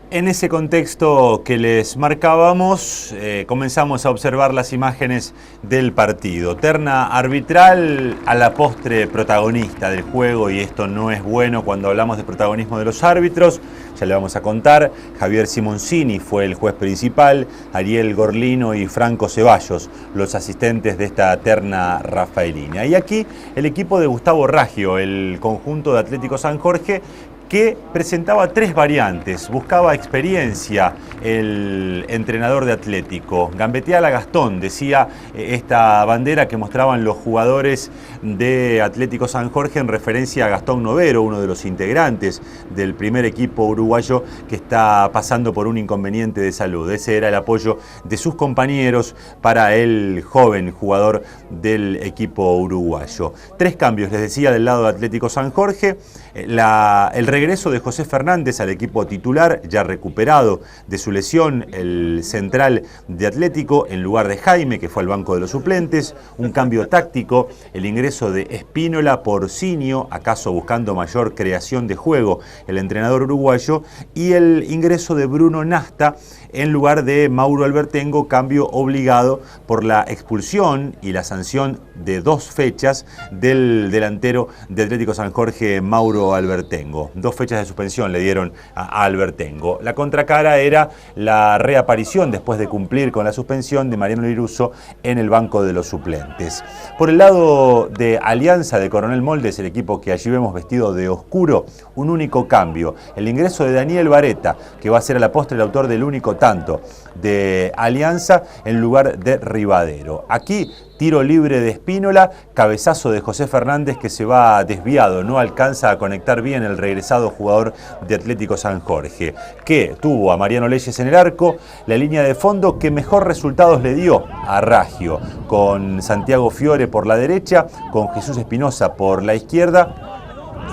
En ese contexto que les marcábamos, comenzamos a observar las imágenes del partido. Terna arbitral, a la postre protagonista del juego, y esto no es bueno cuando hablamos de protagonismo de los árbitros. Ya le vamos a contar. Javier Simoncini fue el juez principal, Ariel Gorlino y Franco Ceballos, los asistentes de esta terna rafaelina. Y aquí el equipo de Gustavo Raggio, el conjunto de Atlético San Jorge, que presentaba tres variantes, buscaba experiencia el entrenador de Atlético. Gambetea la Gastón, decía esta bandera que mostraban los jugadores de Atlético San Jorge en referencia a Gastón Novero, uno de los integrantes del primer equipo uruguayo que está pasando por un inconveniente de salud. Ese era el apoyo de sus compañeros para el joven jugador del equipo uruguayo. Tres cambios, les decía, del lado de Atlético San Jorge. El regreso de José Fernández al equipo titular, ya recuperado de su lesión, el central de Atlético, en lugar de Jaime, que fue al banco de los suplentes. Un cambio táctico, el ingreso de Espínola por Sinio, acaso buscando mayor creación de juego el entrenador uruguayo, y el ingreso de Bruno Nasta en lugar de Mauro Albertengo, cambio obligado por la expulsión y la sanción de 2 fechas del delantero de Atlético San Jorge, Mauro Albertengo. 2 fechas de suspensión le dieron a Albertengo. La contracara era la reaparición, después de cumplir con la suspensión, de Mariano Liruso en el banco de los suplentes. Por el lado de Alianza de Coronel Moldes, el equipo que allí vemos vestido de oscuro, un único cambio, el ingreso de Daniel Vareta, que va a ser a la postre el autor del único tanto de Alianza en lugar de Rivadero. Aquí tiro libre de Espínola, cabezazo de José Fernández que se va desviado, no alcanza a conectar bien el regresado jugador de Atlético San Jorge, que tuvo a Mariano Leyes en el arco, la línea de fondo que mejor resultados le dio a Raggio, con Santiago Fiore por la derecha, con Jesús Espinosa por la izquierda,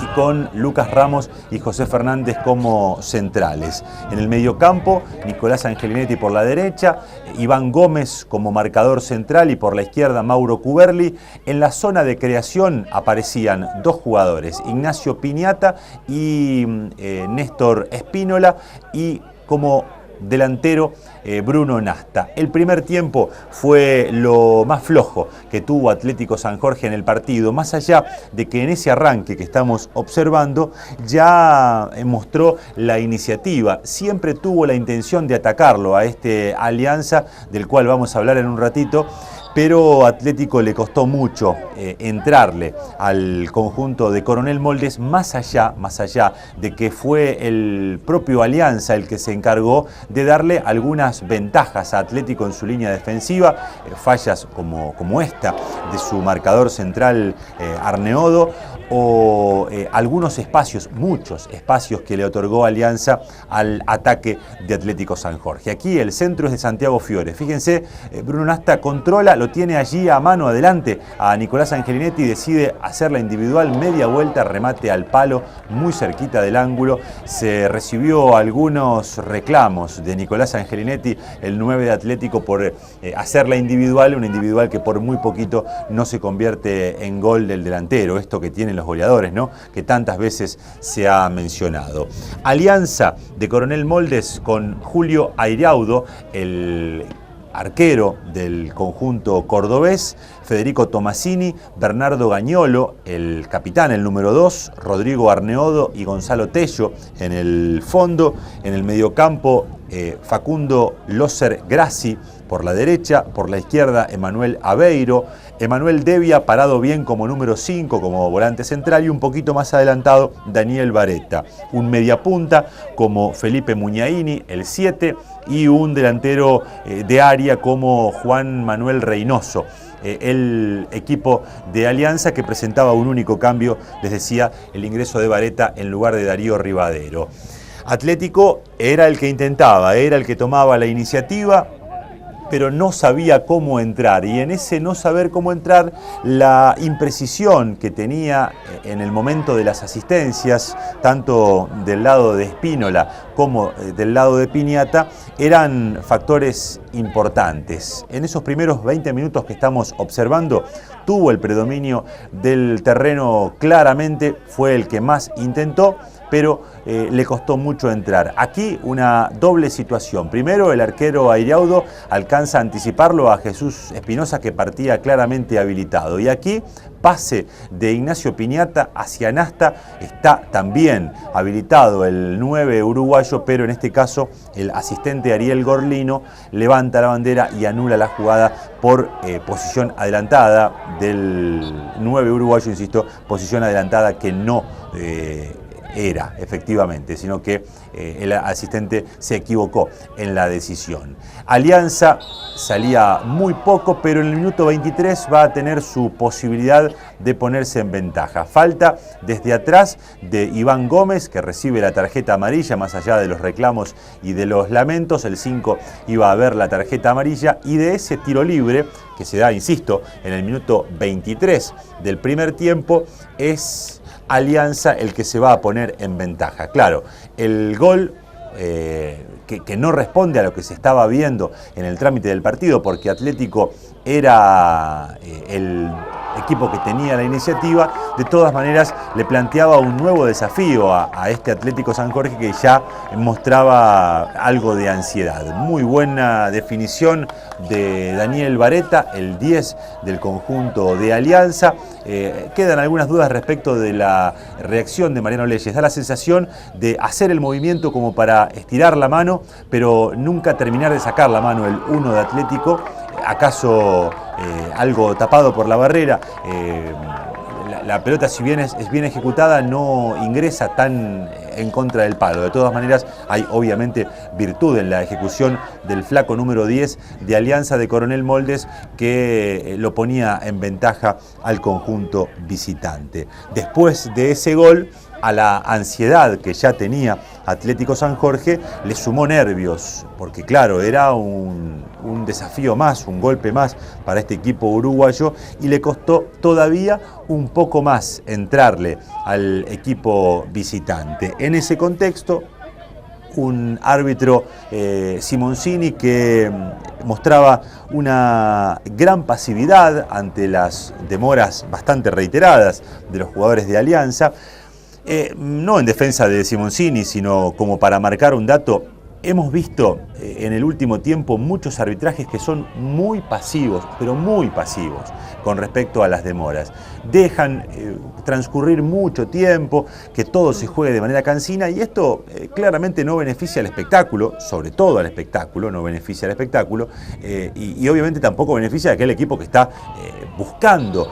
y con Lucas Ramos y José Fernández como centrales. En el mediocampo, Nicolás Angelinetti por la derecha, Iván Gómez como marcador central y por la izquierda Mauro Cuberli. En la zona de creación aparecían 2 jugadores, Ignacio Piñata y Néstor Espínola, y como delantero Bruno Nasta. El primer tiempo fue lo más flojo que tuvo Atlético San Jorge en el partido, más allá de que en ese arranque que estamos observando ya mostró la iniciativa, siempre tuvo la intención de atacarlo a este Alianza, del cual vamos a hablar en un ratito, pero Atlético le costó mucho entrarle al conjunto de Coronel Moldes, más allá de que fue el propio Alianza el que se encargó de darle algunas ventajas a Atlético en su línea defensiva, fallas como esta de su marcador central Arneodo, o algunos espacios, muchos espacios que le otorgó Alianza al ataque de Atlético San Jorge. Aquí el centro es de Santiago Fiore. Fíjense, Bruno Nasta controla, lo tiene allí a mano adelante a Nicolás Angelinetti, decide hacer la individual, media vuelta, remate al palo, muy cerquita del ángulo. Se recibió algunos reclamos de Nicolás Angelinetti, el 9 de Atlético, por hacer la individual, una individual que por muy poquito no se convierte en gol del delantero. Esto que tienen los goleadores, ¿no?, que tantas veces se ha mencionado. Alianza de Coronel Moldes con Julio Airaudo, el arquero del conjunto cordobés, Federico Tomasini, Bernardo Gañolo, el capitán, el número 2, Rodrigo Arneodo y Gonzalo Tello en el fondo. En el mediocampo, Facundo Loser Grassi por la derecha, por la izquierda Emanuel Aveiro, Emanuel Devia parado bien como número 5, como volante central, y un poquito más adelantado Daniel Vareta. Un mediapunta como Felipe Muñaini, el 7, y un delantero de área como Juan Manuel Reynoso. El equipo de Alianza, que presentaba un único cambio, les decía, el ingreso de Vareta en lugar de Darío Rivadero. Atlético era el que intentaba, era el que tomaba la iniciativa, pero no sabía cómo entrar, y en ese no saber cómo entrar, la imprecisión que tenía en el momento de las asistencias, tanto del lado de Espínola como del lado de Piñata, eran factores importantes. En esos primeros 20 minutos que estamos observando, tuvo el predominio del terreno claramente, fue el que más intentó, pero le costó mucho entrar. Aquí una doble situación. Primero, el arquero Airiaudo alcanza a anticiparlo a Jesús Espinosa, que partía claramente habilitado. Y aquí, pase de Ignacio Piñata hacia Nasta, está también habilitado el 9 uruguayo, pero en este caso el asistente Ariel Gorlino levanta la bandera y anula la jugada por posición adelantada del 9 uruguayo, insisto, posición adelantada que no era efectivamente, sino que el asistente se equivocó en la decisión. Alianza salía muy poco, pero en el minuto 23 va a tener su posibilidad de ponerse en ventaja. Falta desde atrás de Iván Gómez, que recibe la tarjeta amarilla, más allá de los reclamos y de los lamentos. El 5 iba a ver la tarjeta amarilla, y de ese tiro libre, que se da, insisto, en el minuto 23 del primer tiempo, es Alianza el que se va a poner en ventaja. Claro, el gol que no responde a lo que se estaba viendo en el trámite del partido, porque Atlético era el equipo que tenía la iniciativa, de todas maneras le planteaba un nuevo desafío a este Atlético San Jorge, que ya mostraba algo de ansiedad. Muy buena definición de Daniel Vareta, el 10 del conjunto de Alianza. Quedan algunas dudas respecto de la reacción de Mariano Leyes. Da la sensación de hacer el movimiento como para estirar la mano, pero nunca terminar de sacar la mano el 1 de Atlético. ¿Acaso algo tapado por la barrera? La pelota, si bien es bien ejecutada, no ingresa tan en contra del palo. De todas maneras, hay obviamente virtud en la ejecución del flaco número 10 de Alianza, de Coronel Moldes, que lo ponía en ventaja al conjunto visitante. Después de ese gol, a la ansiedad que ya tenía Atlético San Jorge le sumó nervios, porque claro, era un desafío más, un golpe más para este equipo uruguayo, y le costó todavía un poco más entrarle al equipo visitante. En ese contexto, un árbitro, Simoncini, que mostraba una gran pasividad ante las demoras bastante reiteradas de los jugadores de Alianza. No en defensa de Simoncini, sino como para marcar un dato. Hemos visto en el último tiempo muchos arbitrajes que son muy pasivos, pero muy pasivos con respecto a las demoras. Dejan transcurrir mucho tiempo, que todo se juegue de manera cansina, y esto claramente no beneficia al espectáculo, sobre todo al espectáculo, no beneficia al espectáculo, y obviamente tampoco beneficia a aquel equipo que está buscando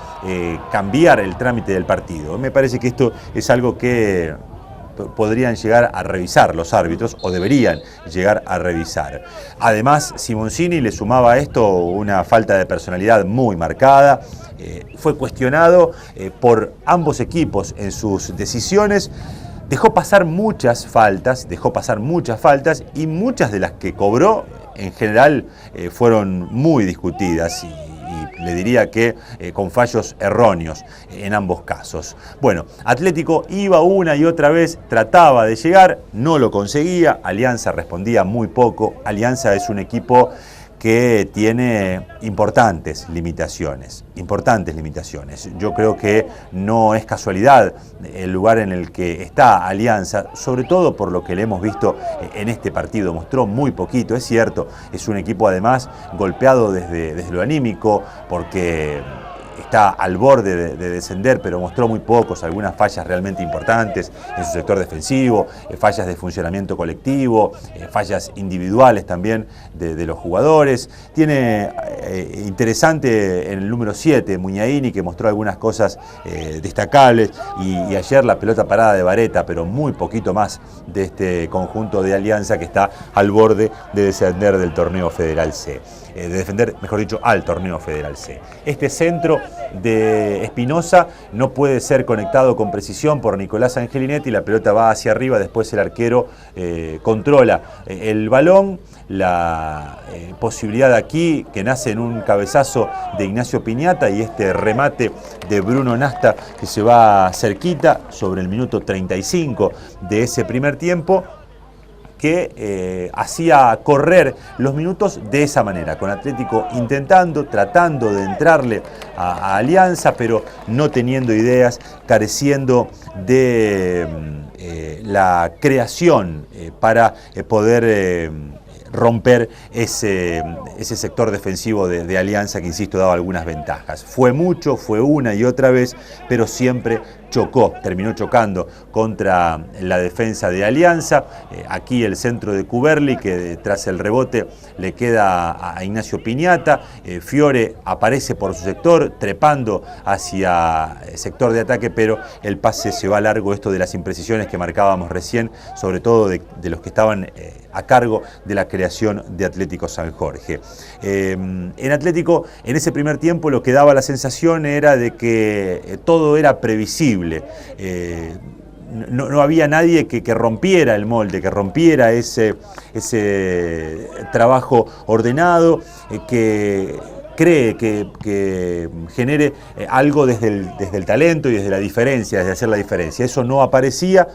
cambiar el trámite del partido. Me parece que esto es algo que podrían llegar a revisar los árbitros, o deberían llegar a revisar. Además, Simoncini le sumaba a esto una falta de personalidad muy marcada. Fue cuestionado por ambos equipos en sus decisiones. Dejó pasar muchas faltas, y muchas de las que cobró en general fueron muy discutidas, y le diría que con fallos erróneos en ambos casos. Bueno, Atlético iba una y otra vez, trataba de llegar, no lo conseguía. Alianza respondía muy poco. Alianza es un equipo que tiene importantes limitaciones. Yo creo que no es casualidad el lugar en el que está Alianza, sobre todo por lo que le hemos visto en este partido. Mostró muy poquito, es cierto, es un equipo además golpeado desde lo anímico, porque está al borde de descender, pero mostró muy pocos, algunas fallas realmente importantes en su sector defensivo, fallas de funcionamiento colectivo, fallas individuales también de los jugadores. Tiene interesante en el número 7, Muñaini, que mostró algunas cosas destacables, y ayer la pelota parada de Vareta, pero muy poquito más de este conjunto de Alianza que está al borde de descender del torneo Federal C. De defender, mejor dicho, al torneo Federal C. Este centro de Espinosa no puede ser conectado con precisión por Nicolás Angelinetti, la pelota va hacia arriba, después el arquero controla el balón. La posibilidad aquí, que nace en un cabezazo de Ignacio Piñata, y este remate de Bruno Nasta, que se va cerquita sobre el minuto 35 de ese primer tiempo, que hacía correr los minutos de esa manera, con Atlético tratando de entrarle a Alianza, pero no teniendo ideas, careciendo de la creación para poder romper ese sector defensivo de Alianza que, insisto, daba algunas ventajas. Fue mucho, fue una y otra vez, pero siempre terminó chocando contra la defensa de Alianza. Aquí el centro de Cuberli, que tras el rebote le queda a Ignacio Piñata. Fiore aparece por su sector, trepando hacia el sector de ataque, pero el pase se va largo. Esto de las imprecisiones que marcábamos recién, sobre todo de los que estaban a cargo de la creación de Atlético San Jorge. En Atlético, en ese primer tiempo, lo que daba la sensación era de que todo era previsible. No había nadie que rompiera el molde, que rompiera ese trabajo ordenado, que cree que genere algo desde el talento y desde la diferencia, desde hacer la diferencia. Eso no aparecía.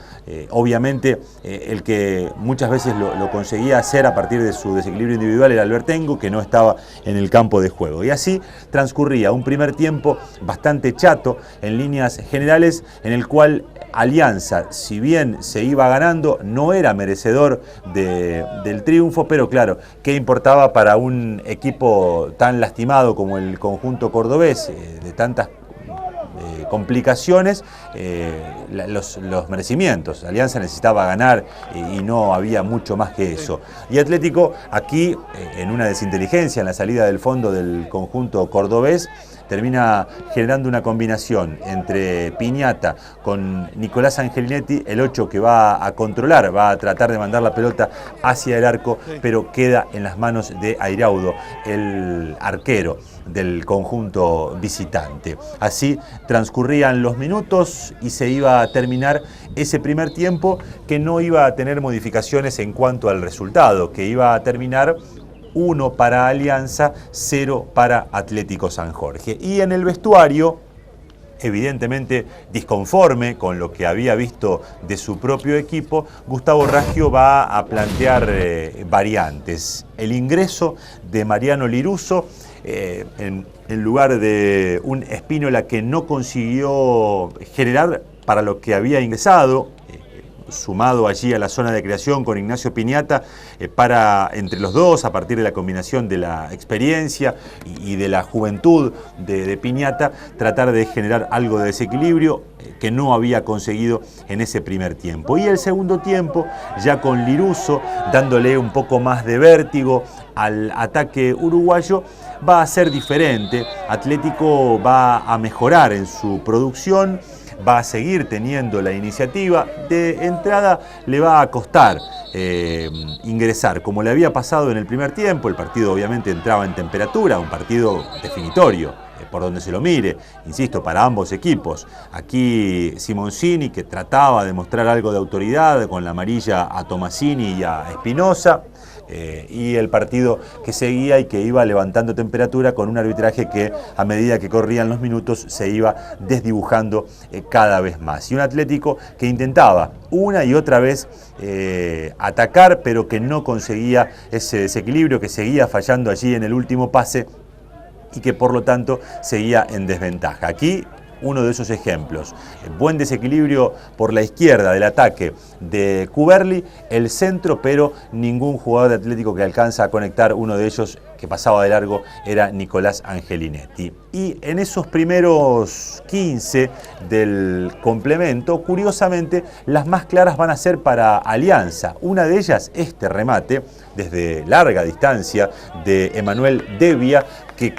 Obviamente el que muchas veces lo conseguía hacer a partir de su desequilibrio individual era Albertengo, que no estaba en el campo de juego. Y así transcurría un primer tiempo bastante chato en líneas generales, en el cual Alianza, si bien se iba ganando, no era merecedor del triunfo, pero claro, ¿qué importaba para un equipo tan lastimado como el conjunto cordobés, de tantas complicaciones, los merecimientos? Alianza necesitaba ganar y no había mucho más que eso. Y Atlético, aquí, en una desinteligencia en la salida del fondo del conjunto cordobés, termina generando una combinación entre Piñata con Nicolás Angelinetti, el 8 que va a controlar, va a tratar de mandar la pelota hacia el arco, pero queda en las manos de Airaudo, el arquero del conjunto visitante. Así transcurrían los minutos y se iba a terminar ese primer tiempo, que no iba a tener modificaciones en cuanto al resultado, que iba a terminar 1 para Alianza, 0 para Atlético San Jorge. Y en el vestuario, evidentemente disconforme con lo que había visto de su propio equipo, Gustavo Raggio va a plantear variantes. El ingreso de Mariano Liruso en lugar de un Espínola que no consiguió generar para lo que había ingresado, sumado allí a la zona de creación con Ignacio Piñata, para entre los dos, a partir de la combinación de la experiencia y de la juventud de Piñata, tratar de generar algo de desequilibrio que no había conseguido en ese primer tiempo. Y el segundo tiempo, ya con Liruso dándole un poco más de vértigo al ataque uruguayo, va a ser diferente. Atlético va a mejorar en su producción, va a seguir teniendo la iniciativa. De entrada le va a costar ingresar, como le había pasado en el primer tiempo. El partido obviamente entraba en temperatura, un partido definitorio, por donde se lo mire, insisto, para ambos equipos. Aquí Simoncini, que trataba de mostrar algo de autoridad con la amarilla a Tomasini y a Espinosa, y el partido que seguía y que iba levantando temperatura con un arbitraje que, a medida que corrían los minutos, se iba desdibujando cada vez más. Y un Atlético que intentaba una y otra vez atacar, pero que no conseguía ese desequilibrio, que seguía fallando allí en el último pase y que por lo tanto seguía en desventaja. Aquí uno de esos ejemplos. Buen desequilibrio por la izquierda del ataque de Cuberli, el centro, pero ningún jugador de Atlético que alcanza a conectar. Uno de ellos que pasaba de largo era Nicolás Angelinetti. Y en esos primeros 15 del complemento, curiosamente, las más claras van a ser para Alianza. Una de ellas, este remate desde larga distancia de Emanuel Devia, que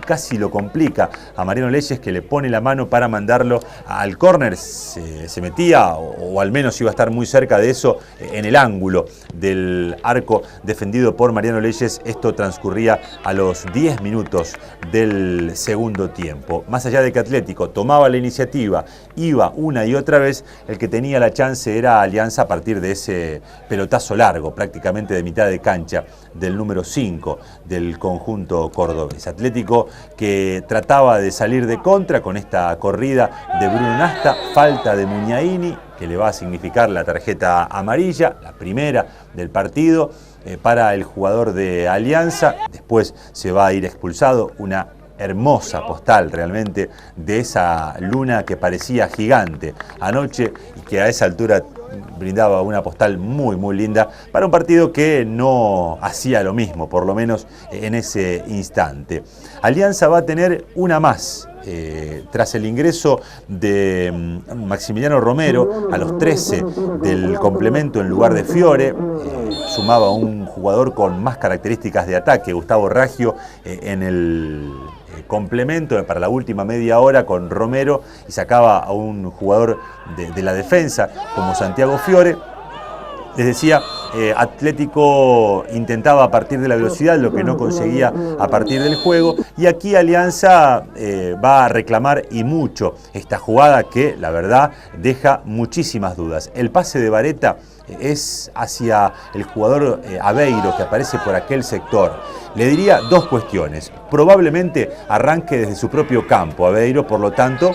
casi lo complica a Mariano Leyes, que le pone la mano para mandarlo al córner. Se metía, o al menos iba a estar muy cerca de eso, en el ángulo del arco defendido por Mariano Leyes. Esto transcurría a los 10 minutos del segundo tiempo. Más allá de que Atlético tomaba la iniciativa, iba una y otra vez, el que tenía la chance era Alianza a partir de ese pelotazo largo, prácticamente de mitad de cancha, del número 5 del conjunto cordobés. Atlético Atlético que trataba de salir de contra con esta corrida de Bruno Nasta, falta de Muñaini, que le va a significar la tarjeta amarilla, la primera del partido, para el jugador de Alianza. Después se va a ir expulsado, una hermosa postal realmente de esa luna que parecía gigante anoche y que a esa altura brindaba una postal muy linda para un partido que no hacía lo mismo, por lo menos en ese instante. Alianza va a tener una más. Tras el ingreso de Maximiliano Romero a los 13 del complemento en lugar de Fiore, sumaba un jugador con más características de ataque, Gustavo Raggio, en el complemento para la última media hora con Romero, y sacaba a un jugador de la defensa como Santiago Fiore. Les decía, Atlético intentaba a partir de la velocidad lo que no conseguía a partir del juego, y aquí Alianza va a reclamar y mucho esta jugada que la verdad deja muchísimas dudas. El pase de Vareta es hacia el jugador Aveiro, que aparece por aquel sector. Le diría dos cuestiones. Probablemente arranque desde su propio campo Aveiro, por lo tanto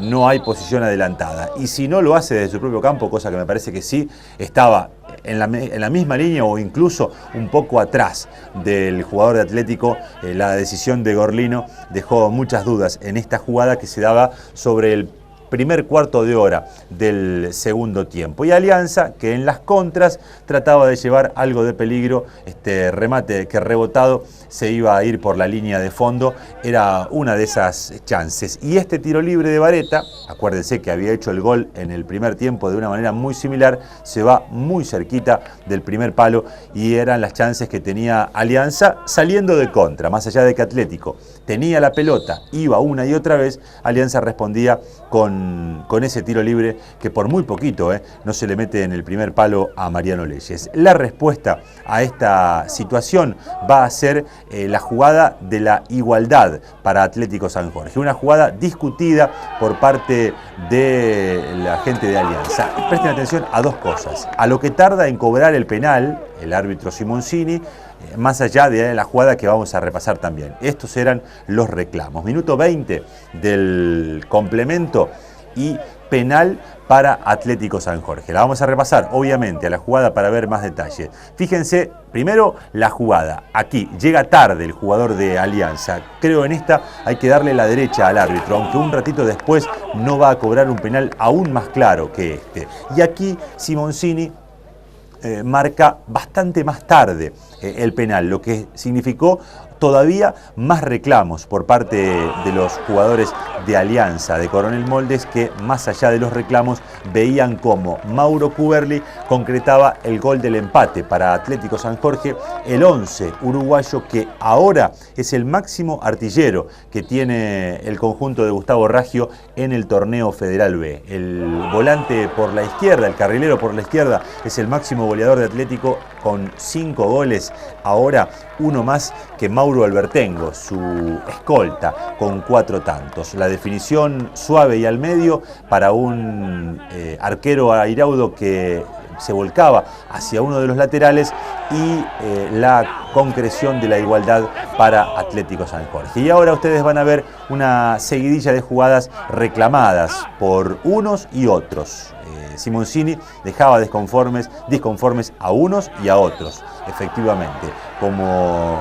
no hay posición adelantada. Y si no lo hace desde su propio campo, cosa que me parece que sí, estaba en la misma línea o incluso un poco atrás del jugador de Atlético, la decisión de Gorlino dejó muchas dudas en esta jugada que se daba sobre el primer cuarto de hora del segundo tiempo. Y Alianza, que en las contras trataba de llevar algo de peligro, este remate que rebotado se iba a ir por la línea de fondo, era una de esas chances. Y este tiro libre de Vareta, acuérdense que había hecho el gol en el primer tiempo de una manera muy similar, se va muy cerquita del primer palo y eran las chances que tenía Alianza saliendo de contra. Más allá de que Atlético tenía la pelota, iba una y otra vez, Alianza respondía con ese tiro libre que por muy poquito no se le mete en el primer palo a Mariano Leyes. La respuesta a esta situación va a ser la jugada de la igualdad para Atlético San Jorge, una jugada discutida por parte de la gente de Alianza. Presten atención a dos cosas: a lo que tarda en cobrar el penal el árbitro Simoncini, más allá de la jugada que vamos a repasar también. Estos eran los reclamos. Minuto 20 del complemento y penal para Atlético San Jorge. La vamos a repasar, obviamente, a la jugada para ver más detalles. Fíjense, primero la jugada. Aquí llega tarde el jugador de Alianza. Creo en esta hay que darle la derecha al árbitro, aunque un ratito después no va a cobrar un penal aún más claro que este. Y aquí Simoncini marca bastante más tarde el penal, lo que significó todavía más reclamos por parte de los jugadores de Alianza, de Coronel Moldes, que más allá de los reclamos veían cómo Mauro Cuberli concretaba el gol del empate para Atlético San Jorge, el 11 uruguayo que ahora es el máximo artillero que tiene el conjunto de Gustavo Raggio en el torneo Federal B. El volante por la izquierda, el carrilero por la izquierda, es el máximo goleador de Atlético con 5 goles, ahora uno más que Mauro Albertengo, su escolta, con 4 tantos. La definición suave y al medio para un arquero airaudo que se volcaba hacia uno de los laterales, y la concreción de la igualdad para Atlético San Jorge. Y ahora ustedes van a ver una seguidilla de jugadas reclamadas por unos y otros. Simoncini dejaba disconformes a unos y a otros, efectivamente, como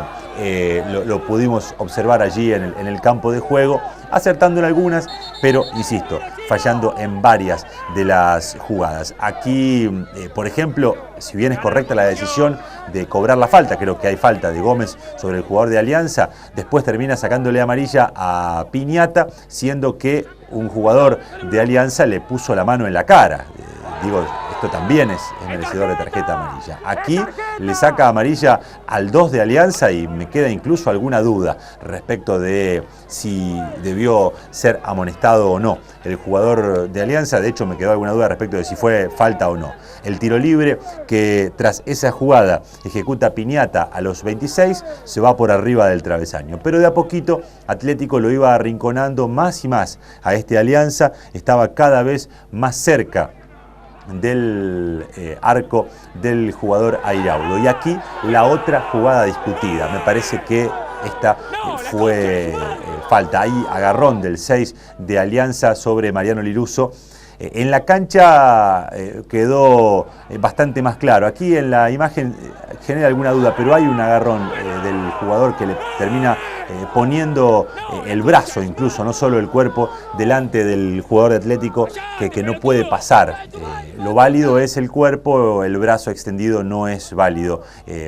lo pudimos observar allí en el campo de juego, acertando en algunas, pero insisto, fallando en varias de las jugadas. Aquí, por ejemplo, si bien es correcta la decisión de cobrar la falta, creo que hay falta de Gómez sobre el jugador de Alianza, después termina sacándole amarilla a Piñata, siendo que un jugador de Alianza le puso la mano en la cara. Digo, esto también es merecedor de tarjeta amarilla. Aquí le saca amarilla al 2 de Alianza y me queda incluso alguna duda respecto de si debió ser amonestado o no el jugador de Alianza. De hecho, me quedó alguna duda respecto de si fue falta o no. El tiro libre que tras esa jugada ejecuta Piñata a los 26 se va por arriba del travesaño. Pero de a poquito Atlético lo iba arrinconando más y más a este Alianza. Estaba cada vez más cerca del arco del jugador Airaudo. Y aquí la otra jugada discutida. Me parece que esta fue falta. Ahí agarrón del 6 de Alianza sobre Mariano Liruso. En la cancha quedó bastante más claro. Aquí en la imagen genera alguna duda, pero hay un agarrón del jugador que le termina poniendo el brazo, incluso, no solo el cuerpo, delante del jugador de Atlético que no puede pasar. Lo válido es el cuerpo, el brazo extendido no es válido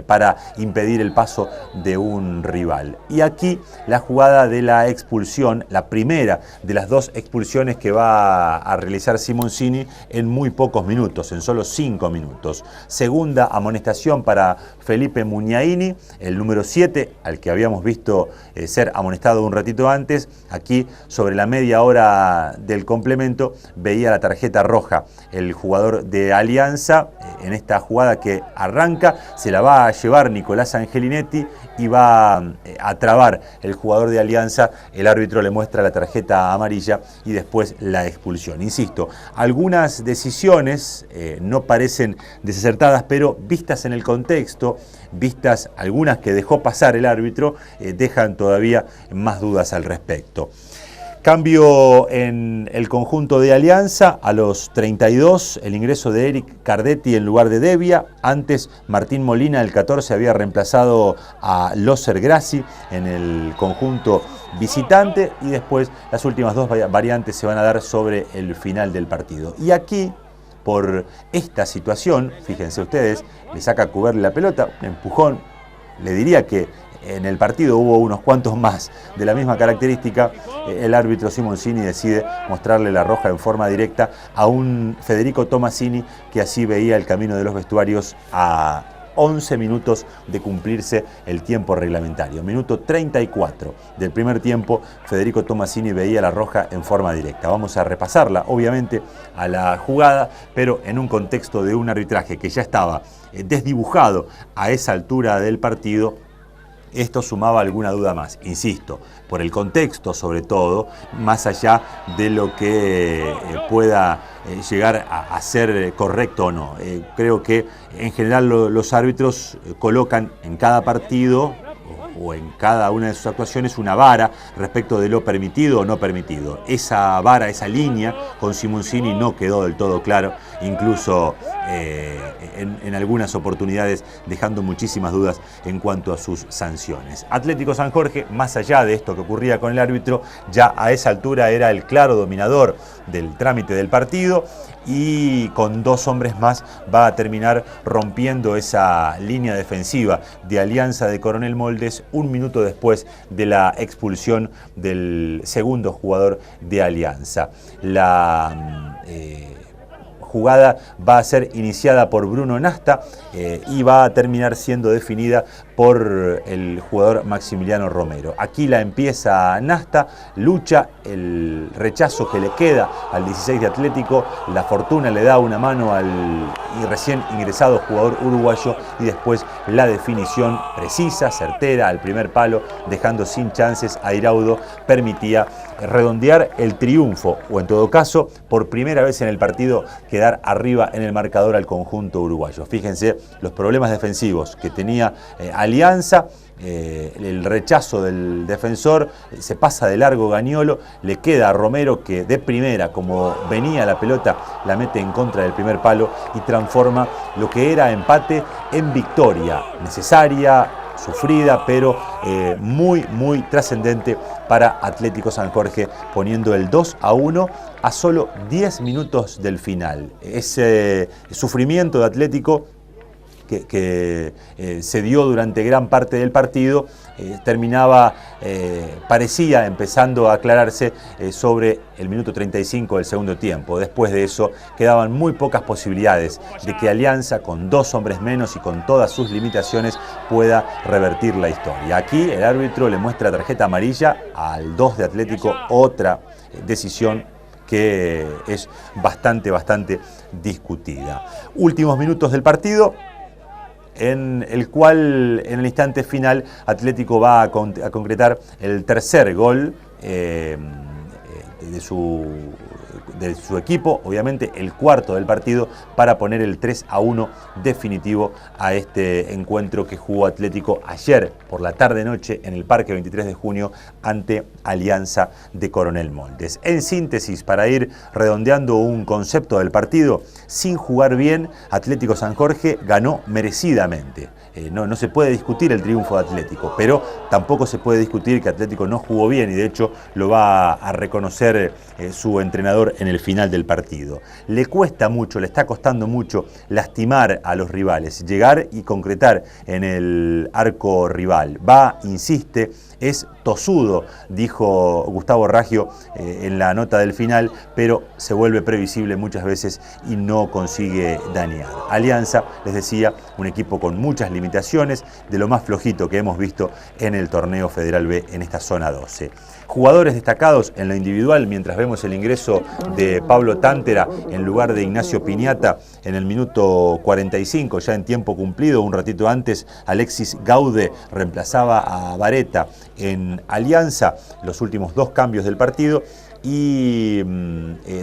para impedir el paso de un rival. Y aquí la jugada de la expulsión, la primera de las dos expulsiones que va a realizar Simoncini en muy pocos minutos, en solo 5 minutos. Segunda amonestación para Felipe Muniaini, el número 7, al que habíamos visto ser amonestado un ratito antes. Aquí, sobre la media hora del complemento, veía la tarjeta roja el jugador de Alianza. En esta jugada que arranca, se la va a llevar Nicolás Angelinetti y va a trabar el jugador de Alianza. El árbitro le muestra la tarjeta amarilla y después la expulsión. Insisto, algunas decisiones no parecen desacertadas, pero vistas en el contexto, vistas algunas que dejó pasar el árbitro, dejan todavía más dudas al respecto. Cambio en el conjunto de Alianza, a los 32, el ingreso de Eric Cardetti en lugar de Devia. Antes, Martín Molina, el 14, había reemplazado a Loser Grassi en el conjunto visitante. Y después, las últimas dos variantes se van a dar sobre el final del partido. Y aquí, por esta situación, fíjense ustedes, le saca Cuberli la pelota, un empujón. Le diría que en el partido hubo unos cuantos más de la misma característica. El árbitro Simoncini decide mostrarle la roja en forma directa a un Federico Tomasini que así veía el camino de los vestuarios a 11 minutos de cumplirse el tiempo reglamentario. Minuto 34 del primer tiempo, Federico Tomasini veía la roja en forma directa. Vamos a repasarla, obviamente, a la jugada, pero en un contexto de un arbitraje que ya estaba desdibujado a esa altura del partido. Esto sumaba alguna duda más, insisto, por el contexto sobre todo, más allá de lo que pueda llegar a ser correcto o no. Creo que en general los árbitros colocan en cada partido o en cada una de sus actuaciones una vara respecto de lo permitido o no permitido. Esa vara, esa línea con Simoncini no quedó del todo claro, incluso en algunas oportunidades dejando muchísimas dudas en cuanto a sus sanciones. Atlético San Jorge, más allá de esto que ocurría con el árbitro, ya a esa altura era el claro dominador del trámite del partido y con 2 hombres más va a terminar rompiendo esa línea defensiva de Alianza de Coronel Moldes 1 minuto después de la expulsión del segundo jugador de Alianza. La jugada va a ser iniciada por Bruno Nasta y va a terminar siendo definida por el jugador Maximiliano Romero. Aquí la empieza Nasta, lucha, el rechazo que le queda al 16 de Atlético, la fortuna le da una mano al recién ingresado jugador uruguayo y después la definición precisa, certera, al primer palo, dejando sin chances a Airaudo, permitía redondear el triunfo, o en todo caso, por primera vez en el partido, quedar arriba en el marcador al conjunto uruguayo. Fíjense los problemas defensivos que tenía Alianza, el rechazo del defensor, se pasa de largo Ganiolo, le queda a Romero que de primera, como venía la pelota, la mete en contra del primer palo y transforma lo que era empate en victoria, necesaria, sufrida, pero muy trascendente para Atlético San Jorge, poniendo el 2-1 a solo 10 minutos del final. Ese sufrimiento de Atlético que se dio durante gran parte del partido, parecía empezando a aclararse sobre el minuto 35 del segundo tiempo. Después de eso quedaban muy pocas posibilidades de que Alianza, con 2 hombres menos y con todas sus limitaciones, pueda revertir la historia. Aquí el árbitro le muestra tarjeta amarilla al 2 de Atlético, otra decisión que es bastante discutida. Últimos minutos del partido, en el cual en el instante final Atlético va a concretar el tercer gol de su equipo, obviamente el cuarto del partido, para poner el 3-1 definitivo a este encuentro que jugó Atlético ayer por la tarde-noche en el Parque 23 de junio ante Alianza de Coronel Moldes. En síntesis, para ir redondeando un concepto del partido, sin jugar bien, Atlético San Jorge ganó merecidamente. No se puede discutir el triunfo de Atlético, pero tampoco se puede discutir que Atlético no jugó bien, y de hecho lo va a reconocer su entrenador en el final del partido. Le cuesta mucho, le está costando mucho lastimar a los rivales, llegar y concretar en el arco rival. Va, insiste, es tosudo, dijo Gustavo Raggio en la nota del final, pero se vuelve previsible muchas veces y no consigue dañar. Alianza, les decía, un equipo con muchas limitaciones, de lo más flojito que hemos visto en el torneo Federal B en esta zona 12. Jugadores destacados en lo individual, mientras vemos el ingreso de Pablo Tántera en lugar de Ignacio Piñata en el minuto 45, ya en tiempo cumplido. Un ratito antes, Alexis Gaude reemplazaba a Vareta en Alianza, los últimos dos cambios del partido. Y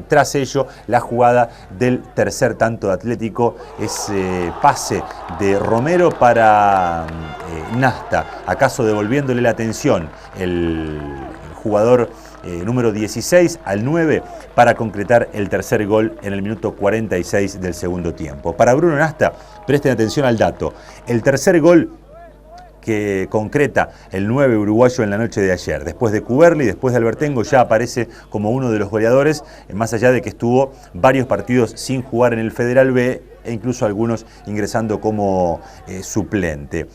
tras ello, la jugada del tercer tanto de Atlético, ese pase de Romero para Nasta, acaso devolviéndole la atención el jugador número 16 al 9 para concretar el tercer gol en el minuto 46 del segundo tiempo. Para Bruno Nasta, presten atención al dato, el tercer gol que concreta el 9 uruguayo en la noche de ayer. Después de Cuberli, después de Albertengo, ya aparece como uno de los goleadores, más allá de que estuvo varios partidos sin jugar en el Federal B e incluso algunos ingresando como suplente.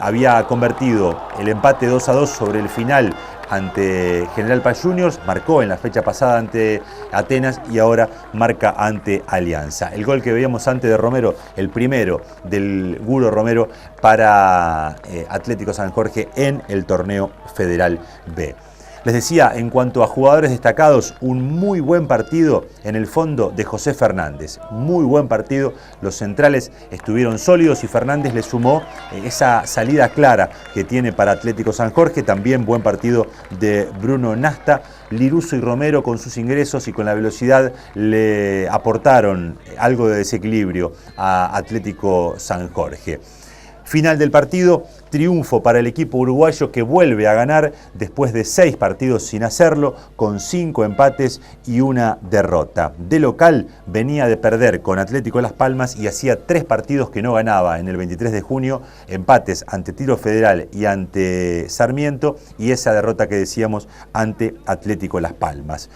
Había convertido el empate 2-2 sobre el final ante General Paz Juniors, marcó en la fecha pasada ante Atenas y ahora marca ante Alianza. El gol que veíamos antes de Romero, el primero del Guro Romero para Atlético San Jorge en el torneo Federal B. Les decía, en cuanto a jugadores destacados, un muy buen partido en el fondo de José Fernández. Muy buen partido, los centrales estuvieron sólidos y Fernández le sumó esa salida clara que tiene para Atlético San Jorge. También buen partido de Bruno Nasta. Liruso y Romero con sus ingresos y con la velocidad le aportaron algo de desequilibrio a Atlético San Jorge. Final del partido, triunfo para el equipo uruguayo que vuelve a ganar después de 6 partidos sin hacerlo, con 5 empates y una derrota. De local venía de perder con Atlético Las Palmas y hacía 3 partidos que no ganaba en el 23 de junio, empates ante Tiro Federal y ante Sarmiento y esa derrota que decíamos ante Atlético Las Palmas.